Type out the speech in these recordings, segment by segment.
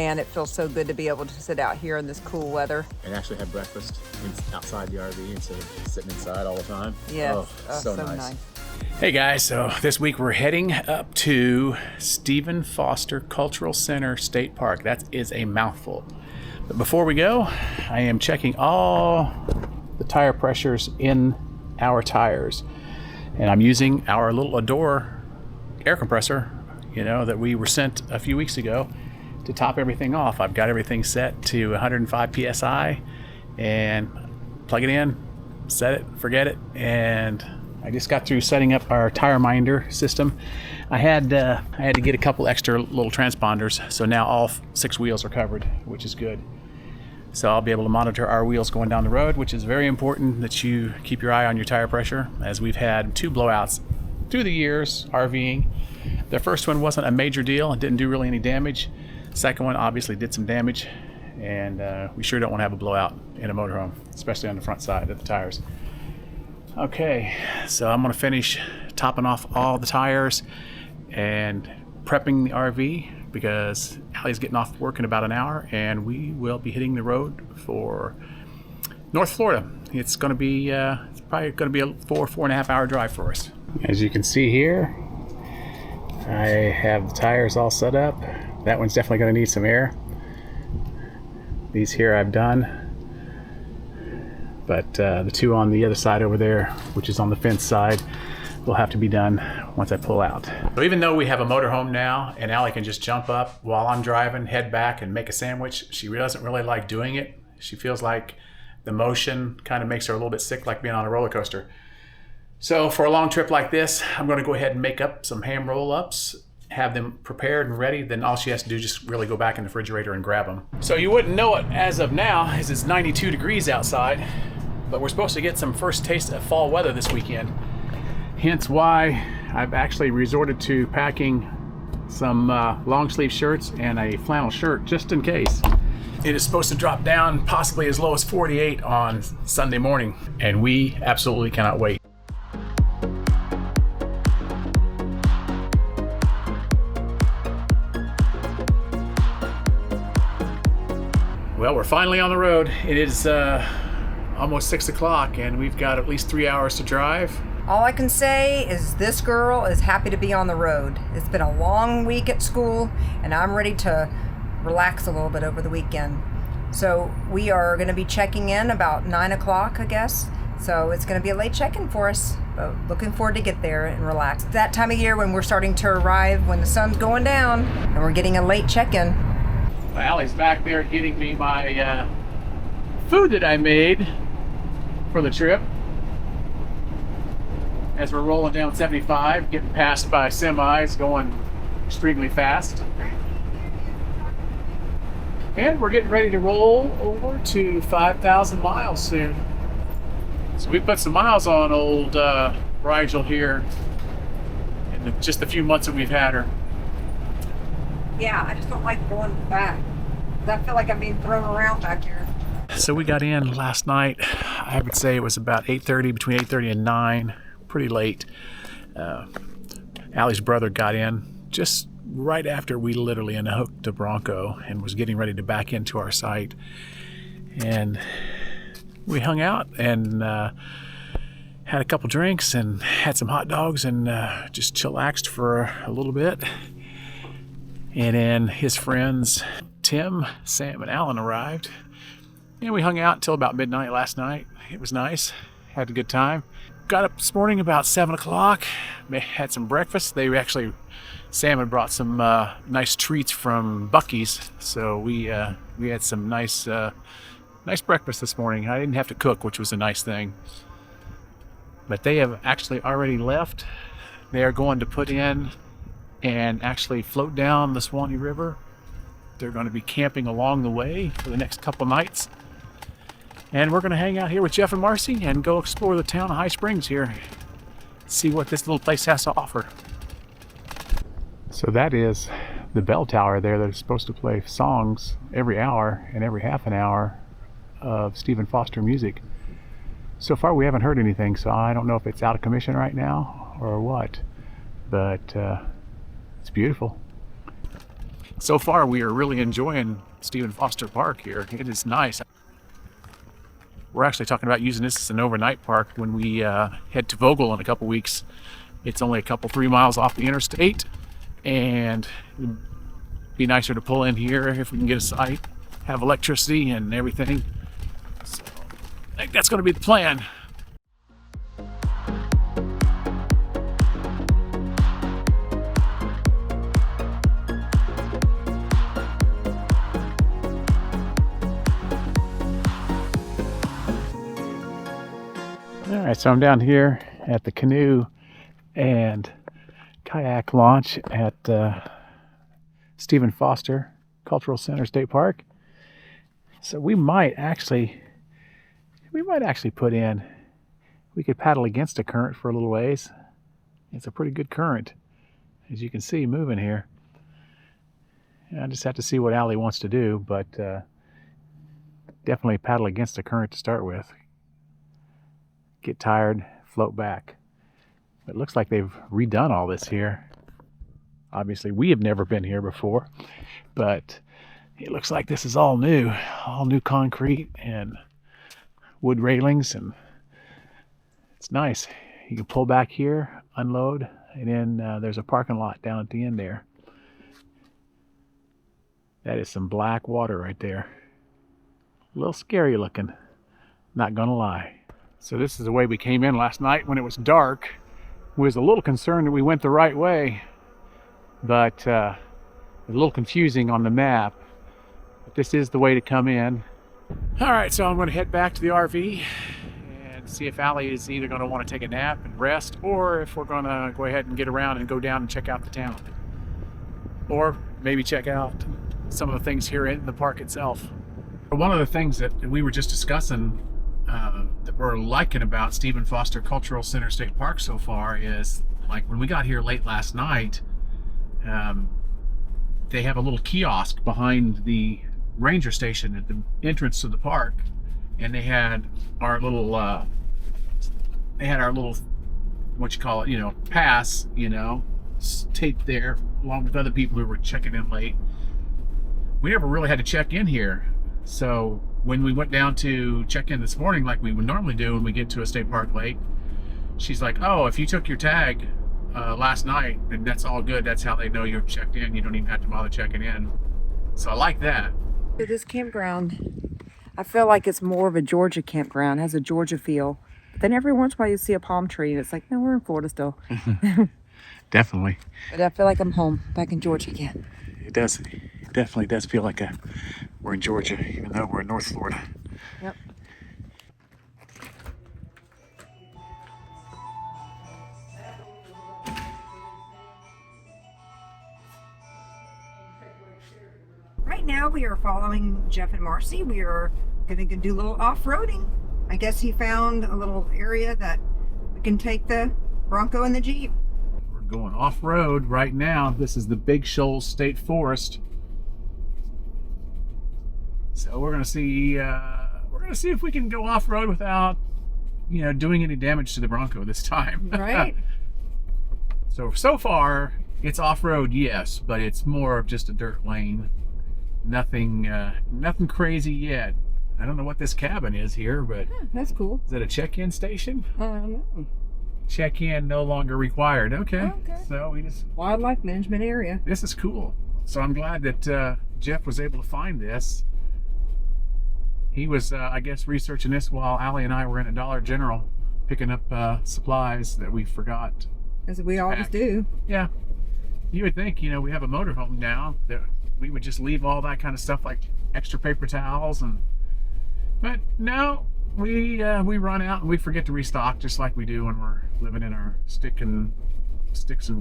man, it feels so good to be able to sit out here in this cool weather. And actually have breakfast outside the RV instead of sitting inside all the time. Yes, so nice. Hey guys, so this week we're heading up to Stephen Foster Cultural Center State Park. That is a mouthful. But before we go, I am checking all the tire pressures in our tires. And I'm using our little Adore air compressor, that we were sent a few weeks ago to top everything off. I've got everything set to 105 PSI and plug it in, set it, forget it, and I just got through setting up our tire minder system. I had to get a couple extra little transponders, so now all 6 wheels are covered, which is good. So I'll be able to monitor our wheels going down the road, which is very important that you keep your eye on your tire pressure, as we've had 2 blowouts through the years RVing. The first one wasn't a major deal and didn't do really any damage. Second one obviously did some damage, and we sure don't want to have a blowout in a motorhome, especially on the front side of the tires. Okay, so I'm going to finish topping off all the tires and prepping the RV, because Alli's getting off work in about an hour, and we will be hitting the road for North Florida. It's going to be it's probably going to be a 4.5 hour drive for us. As you can see here, I have the tires all set up. That one's definitely going to need some air. These here I've done, but the 2 on the other side over there, which is on the fence side, will have to be done once I pull out. So even though we have a motorhome now and Alli can just jump up while I'm driving, head back and make a sandwich, she doesn't really like doing it. She feels like the motion kind of makes her a little bit sick, like being on a roller coaster. So for a long trip like this, I'm going to go ahead and make up some ham roll-ups, have them prepared and ready. Then all she has to do is just really go back in the refrigerator and grab them. So you wouldn't know it as of now, as it's 92 degrees outside, but we're supposed to get some first taste of fall weather this weekend. Hence why I've actually resorted to packing some long sleeve shirts and a flannel shirt just in case. It is supposed to drop down possibly as low as 48 on Sunday morning, and we absolutely cannot wait. Well, we're finally on the road. It is almost 6 o'clock, and we've got at least 3 hours to drive. All I can say is this girl is happy to be on the road. It's been a long week at school, and I'm ready to relax a little bit over the weekend. So we are going to be checking in about 9 o'clock, I guess. So it's going to be a late check-in for us, but looking forward to get there and relax. It's that time of year when we're starting to arrive, when the sun's going down, and we're getting a late check-in. Alli's back there getting me my food that I made for the trip. As we're rolling down 75, getting passed by semis going extremely fast. And we're getting ready to roll over to 5,000 miles soon. So we put some miles on old Rigel here in just the few months that we've had her. Yeah, I just don't like going back. I feel like I'm being thrown around back here. So we got in last night. I would say it was about 8:30, between 8:30 and 9. Pretty late. Alli's brother got in just right after we literally unhooked the Bronco and was getting ready to back into our site. And we hung out and had a couple drinks and had some hot dogs and just chillaxed for a little bit. And then his friends Tim, Sam, and Alan arrived. And we hung out until about midnight last night. It was nice. Had a good time. Got up this morning about 7 o'clock. Had some breakfast. Sam had brought some nice treats from Buc-ee's. So we had some nice breakfast this morning. I didn't have to cook, which was a nice thing. But they have actually already left. They are going to put in and actually float down the Suwannee River. They're going to be camping along the way for the next couple nights. And we're going to hang out here with Jeff and Marcy and go explore the town of High Springs here. See what this little place has to offer. So that is the bell tower there that is supposed to play songs every hour and every half an hour of Stephen Foster music. So far we haven't heard anything, so I don't know if it's out of commission right now or what. But it's beautiful. So far, we are really enjoying Stephen Foster Park here. It is nice. We're actually talking about using this as an overnight park when we head to Vogel in a couple weeks. It's only a couple, 3 miles off the interstate, and it'd be nicer to pull in here if we can get a site, have electricity and everything. So I think that's going to be the plan. All right, so I'm down here at the canoe and kayak launch at Stephen Foster Cultural Center State Park. So we might actually put in, we could paddle against a current for a little ways. It's a pretty good current, as you can see, moving here. And I just have to see what Alli wants to do, but definitely paddle against a current to start with. Get tired, float back. It looks like they've redone all this here. Obviously, we have never been here before, but it looks like this is all new concrete and wood railings, and it's nice. You can pull back here, unload, and then there's a parking lot down at the end there. That is some black water right there. A little scary looking, not gonna lie. So this is the way we came in last night when it was dark. We was a little concerned that we went the right way, but a little confusing on the map. But this is the way to come in. All right, so I'm going to head back to the RV and see if Alli is either going to want to take a nap and rest, or if we're going to go ahead and get around and go down and check out the town. Or maybe check out some of the things here in the park itself. One of the things that we were just discussing that we're liking about Stephen Foster Cultural Center State Park so far is, like, when we got here late last night, they have a little kiosk behind the ranger station at the entrance to the park, and they had our little what you call it, pass, taped there along with other people who were checking in late. We never really had to check in here, so when we went down to check in this morning, like we would normally do when we get to a state park late, she's like, oh, if you took your tag last night, then that's all good. That's how they know you're checked in. You don't even have to bother checking in. So I like that. This campground, I feel like it's more of a Georgia campground. It has a Georgia feel. But then every once in a while you see a palm tree and it's like, no, we're in Florida still. Definitely. But I feel like I'm home, back in Georgia again. It does. It definitely does feel like we're in Georgia, even though we're in North Florida. Yep. Right now we are following Jeff and Marcy. We are going to do a little off-roading. I guess he found a little area that we can take the Bronco and the Jeep. We're going off-road right now. This is the Big Shoal State Forest. So we're going to see if we can go off-road without, doing any damage to the Bronco this time. Right. So far it's off-road, yes, but it's more of just a dirt lane. Nothing crazy yet. I don't know what this cabin is here, but that's cool. Is that a check-in station? I don't know. Check-in no longer required. Okay. So we just wildlife management area. This is cool. So I'm glad that Jeff was able to find this. He was, I guess, researching this while Alli and I were in a Dollar General picking up supplies that we forgot. As we always do. Yeah. You would think, we have a motorhome now, that we would just leave all that kind of stuff, like extra paper towels, but no, we run out and we forget to restock, just like we do when we're living in our sticks and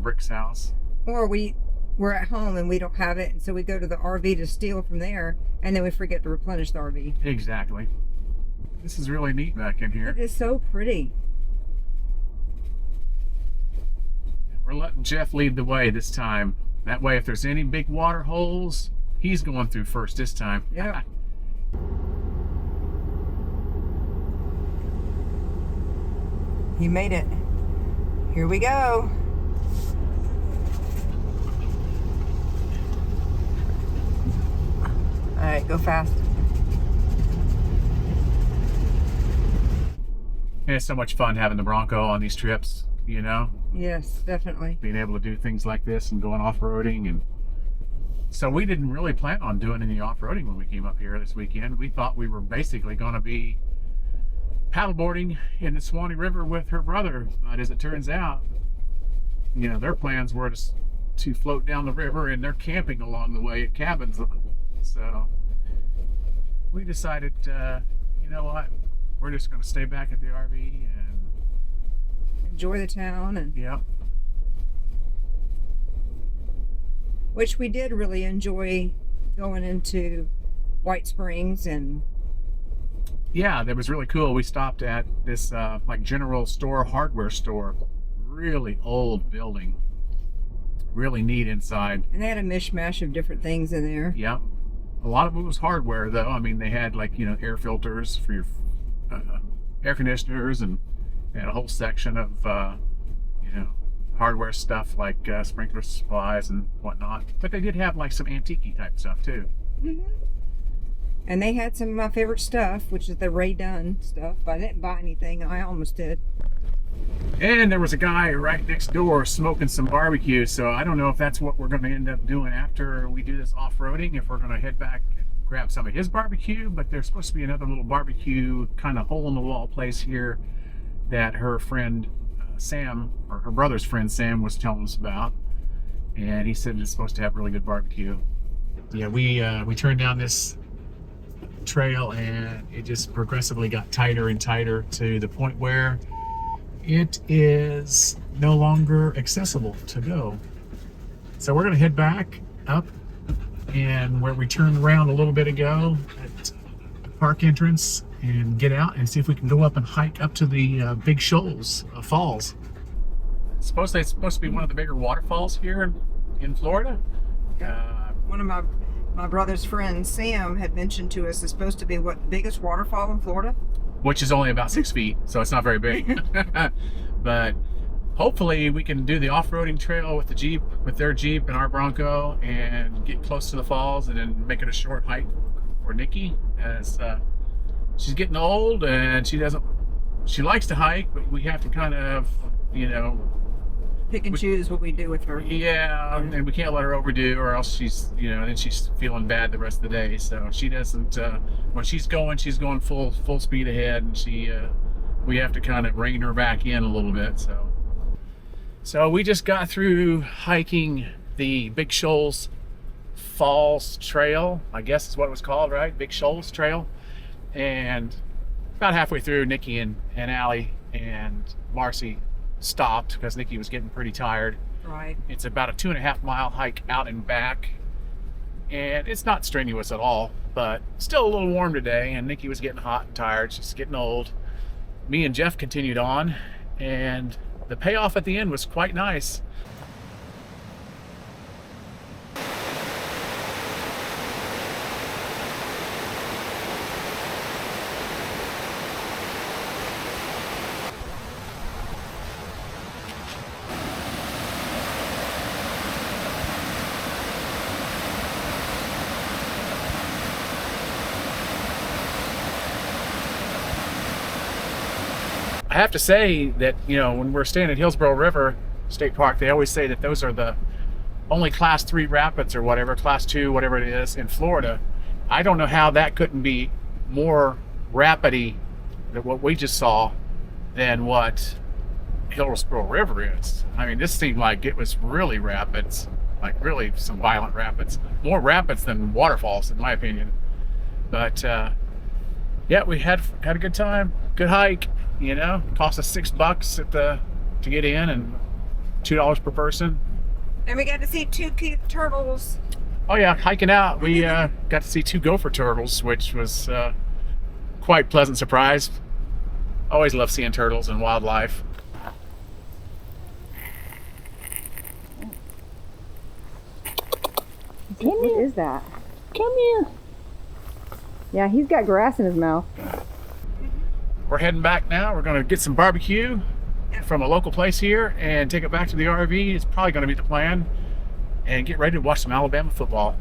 bricks house. Or we're at home and we don't have it, and so we go to the RV to steal from there, and then we forget to replenish the RV. Exactly. This is really neat back in here. It is so pretty. We're letting Jeff lead the way this time. That way, if there's any big water holes, he's going through first this time. Yeah. He made it. Here we go. Go fast. And it's so much fun having the Bronco on these trips, you know? Yes, definitely. Being able to do things like this and going off-roading. And so we didn't really plan on doing any off-roading when we came up here this weekend. We thought we were basically going to be paddleboarding in the Suwannee River with her brother. But as it turns out, you know, their plans were to float down the river, and they're camping along the way at cabins. So we decided, you know what? We're just going to stay back at the RV and enjoy the town. And yep. Which we did really enjoy going into White Springs. And yeah, that was really cool. We stopped at this like general store, hardware store, really old building, really neat inside. And they had a mishmash of different things in there. Yep. A lot of it was hardware though. I mean, they had like, you know, air filters for your air conditioners, and they had a whole section of you know, hardware stuff like sprinkler supplies and whatnot. But they did have like some antique type stuff too. Mm-hmm. And they had some of my favorite stuff, which is the Ray Dunn stuff. But I didn't buy anything. I almost did. And there was a guy right next door smoking some barbecue. So I don't know if that's what we're going to end up doing after we do this off-roading, if we're going to head back and grab some of his barbecue. But there's supposed to be another little barbecue kind of hole-in-the-wall place here that her friend Sam, or her brother's friend Sam, was telling us about. And he said it's supposed to have really good barbecue. Yeah, we turned down this trail, and it just progressively got tighter and tighter to the point where it is no longer accessible to go. So we're going to head back up, and where we turned around a little bit ago at the park entrance, and get out and see if we can go up and hike up to the Big Shoals Falls. Supposedly it's supposed to be one of the bigger waterfalls here in Florida. One of my brother's friends, Sam, had mentioned to us it's supposed to be the biggest waterfall in Florida. Which is only about 6 feet, so it's not very big. But hopefully we can do the off-roading trail with the Jeep, with their Jeep and our Bronco, and get close to the falls, and then make it a short hike for Nikki, as she's getting old and she likes to hike, but we have to kind of, you know, pick and choose what we do with her. Yeah, and we can't let her overdo, or else she's, you know, then she's feeling bad the rest of the day. So she doesn't, when she's going full speed ahead, and we have to kind of rein her back in a little bit. So we just got through hiking the Big Shoals Falls Trail, I guess is what it was called, right? Big Shoals Trail. And about halfway through, Nikki and Alli and Marcy stopped because Nikki was getting pretty tired. Right. It's about a 2.5 mile hike out and back, and it's not strenuous at all, but still a little warm today, and Nikki was getting hot and tired. She's getting old. Me and Jeff continued on, and the payoff at the end was quite nice. I have to say that, you know, when we're staying at Hillsborough River State Park, they always say that those are the only class 3 rapids or whatever, class 2, whatever it is, in Florida. I don't know how that couldn't be more rapidy than what we just saw than what Hillsborough River is. I mean, this seemed like it was really rapids, like really some violent rapids. More rapids than waterfalls, in my opinion. But yeah, we had a good time, good hike. You know, cost us $6 to get in, and $2 per person. And we got to see 2 cute turtles. Oh yeah, hiking out, we got to see 2 gopher turtles, which was quite pleasant surprise. Always love seeing turtles and wildlife. What is that? Come here. Yeah, he's got grass in his mouth. We're heading back now. We're going to get some barbecue from a local place here and take it back to the RV. It's probably going to be the plan. And get ready to watch some Alabama football.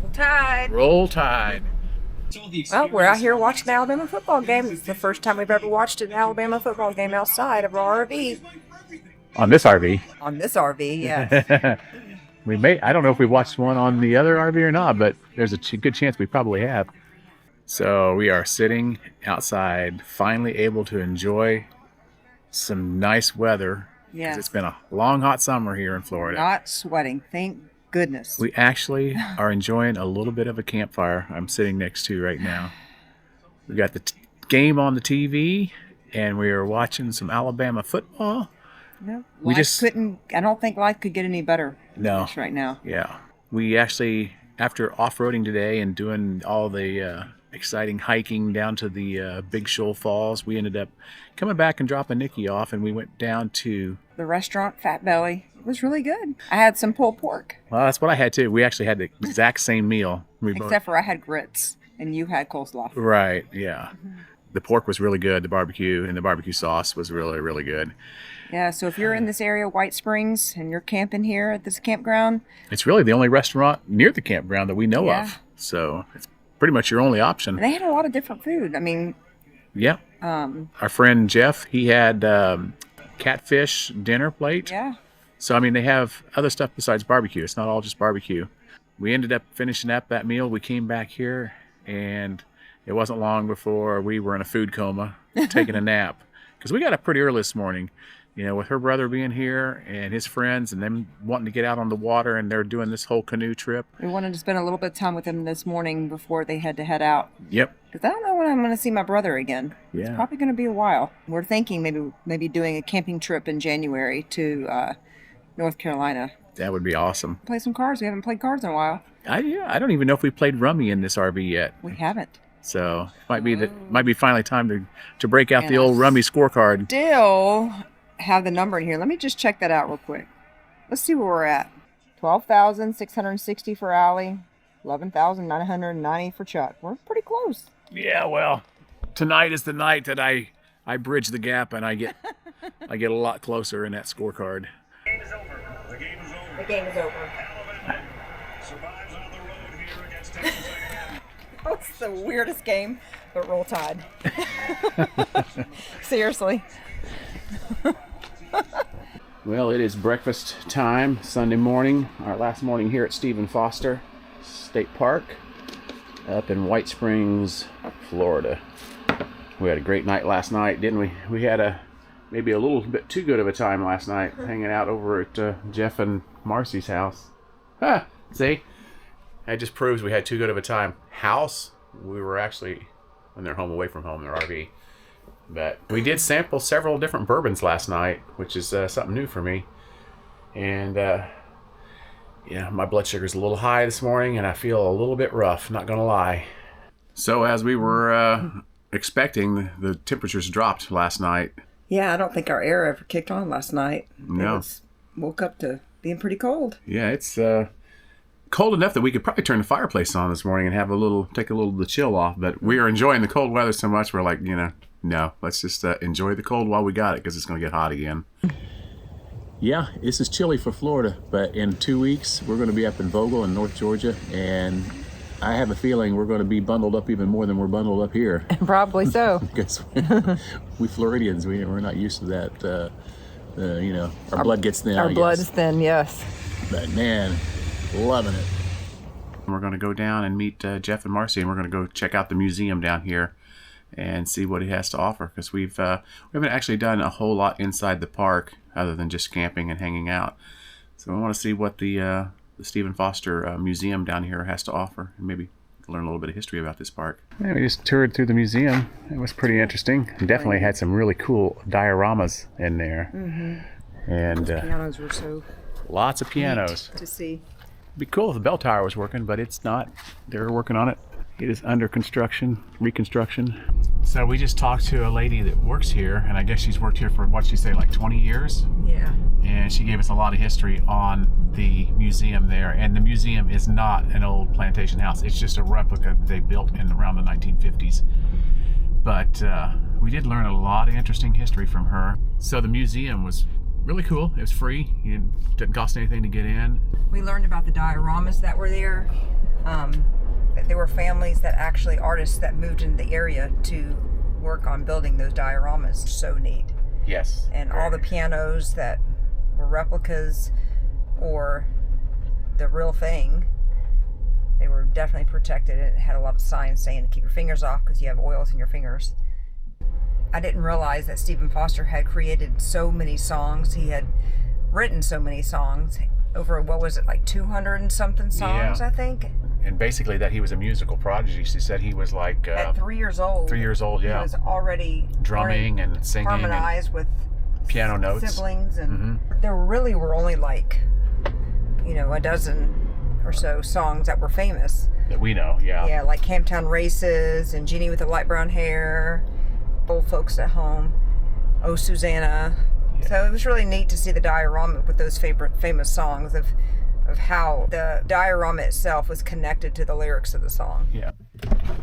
Roll Tide. Roll Tide. Well, we're out here watching the Alabama football game. It's the first time we've ever watched an Alabama football game outside of our RV. On this RV. On this RV, yes. I don't know if we watched one on the other RV or not, but there's a good chance we probably have. So we are sitting outside, finally able to enjoy some nice weather. Yeah. It's been a long, hot summer here in Florida. Not sweating, thank goodness. We actually are enjoying a little bit of a campfire I'm sitting next to right now. We got the game on the TV, and we are watching some Alabama football. No, I don't think life could get any better right now. Yeah. We actually, after off-roading today and doing all the exciting hiking down to the Big Shoal Falls, we ended up coming back and dropping Nikki off, and we went down to the restaurant Fat Belly. It was really good. I had some pulled pork. Well, that's what I had too. We actually had the exact same meal. Except for I had grits and you had coleslaw. Right, yeah. Mm-hmm. The pork was really good, the barbecue, and the barbecue sauce was really, really good. Yeah, so if you're in this area, White Springs, and you're camping here at this campground, it's really the only restaurant near the campground that we know of. So it's pretty much your only option. And they had a lot of different food. I mean, yeah. Our friend Jeff, he had catfish dinner plate. Yeah. So, I mean, they have other stuff besides barbecue. It's not all just barbecue. We ended up finishing up that meal. We came back here, and it wasn't long before we were in a food coma, taking a nap. Because we got up pretty early this morning, you know, with her brother being here and his friends and them wanting to get out on the water, and they're doing this whole canoe trip. We wanted to spend a little bit of time with them this morning before they had to head out. Yep. Because I don't know when I'm going to see my brother again. Yeah. It's probably going to be a while. We're thinking maybe doing a camping trip in January to North Carolina. That would be awesome. Play some cards. We haven't played cards in a while. I don't even know if we played rummy in this RV yet. We haven't. So it might be finally time to break out the old rummy scorecard. Still have the number in here. Let me just check that out real quick. Let's see where we're at. 12,660 for Alli, 11,990 for Chuck. We're pretty close. Yeah, well, tonight is the night that I bridge the gap and I get a lot closer in that scorecard. The game is over. The game is over. The game is over. Survives on the road here against Texas A&M. It's the weirdest game, but roll tide. Seriously. Well, it is breakfast time, Sunday morning, our last morning here at Stephen Foster State Park up in White Springs, Florida. We had a great night last night, didn't we? We had maybe a little bit too good of a time last night hanging out over at Jeff and Marcy's house. See? That just proves we had too good of a time. House, we were actually when they're home away from home, their RV. But we did sample several different bourbons last night, which is something new for me. And yeah, my blood sugar's a little high this morning, and I feel a little bit rough, not gonna lie. So as we were expecting, the temperatures dropped last night. Yeah, I don't think our air ever kicked on last night. No. Woke up to being pretty cold. Yeah, it's cold enough that we could probably turn the fireplace on this morning and have take a little of the chill off. But we are enjoying the cold weather so much, we're like, no, let's just enjoy the cold while we got it, because it's going to get hot again. Yeah, this is chilly for Florida, but in 2 weeks, we're going to be up in Vogel in North Georgia, and I have a feeling we're going to be bundled up even more than we're bundled up here. Probably so. Because we Floridians, we're not used to that. Our blood gets thin. Our blood is thin, yes. But man, loving it. We're going to go down and meet Jeff and Marcy, and we're going to go check out the museum down here and see what it has to offer, because we haven't actually done a whole lot inside the park other than just camping and hanging out. So I want to see what the Stephen Foster Museum down here has to offer, and maybe learn a little bit of history about this park. Yeah, we just toured through the museum. It was pretty interesting. Definitely had some really cool dioramas in there. Mm-hmm. And those pianos were so lots of pianos to see. It'd be cool if the bell tower was working, but it's not. They're working on it. It is under reconstruction. So we just talked to a lady that works here, and I guess she's worked here for, what'd she say, like 20 years? Yeah. And she gave us a lot of history on the museum there. And the museum is not an old plantation house. It's just a replica that they built in around the 1950s. But we did learn a lot of interesting history from her. So the museum was really cool. It was free. It didn't cost anything to get in. We learned about the dioramas that were there. There were families that actually, artists that moved into the area to work on building those dioramas. So neat. Yes. And all the pianos that were replicas or the real thing, they were definitely protected. It had a lot of signs saying to keep your fingers off because you have oils in your fingers. I didn't realize that Stephen Foster had created so many songs. He had written so many songs, over, what was it, like 200 and something songs, I think? And basically that he was a musical prodigy. She said he was like... At 3 years old. 3 years old, yeah. He was already... drumming and singing. Harmonized with... piano notes. Siblings. And there really were only like, a dozen or so songs that were famous. That we know, yeah. Yeah, like Camptown Races and Jeannie with the Light Brown Hair, Old Folks at Home, Oh Susanna. Yeah. So it was really neat to see the diorama with those famous songs of how the diorama itself was connected to the lyrics of the song. Yeah.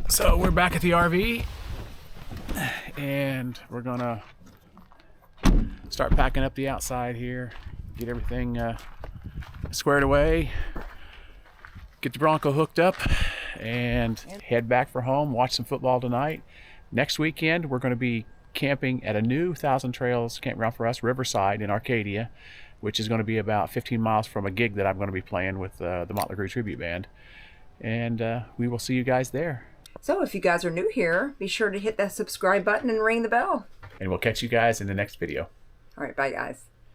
So we're back at the RV, and we're gonna start packing up the outside here, get everything squared away, get the Bronco hooked up, and head back for home, watch some football tonight. Next weekend, we're going to be camping at a new Thousand Trails campground for us, Riverside in Arcadia, which is going to be about 15 miles from a gig that I'm going to be playing with the Motley Crue Tribute Band. And we will see you guys there. So if you guys are new here, be sure to hit that subscribe button and ring the bell. And we'll catch you guys in the next video. All right, bye guys.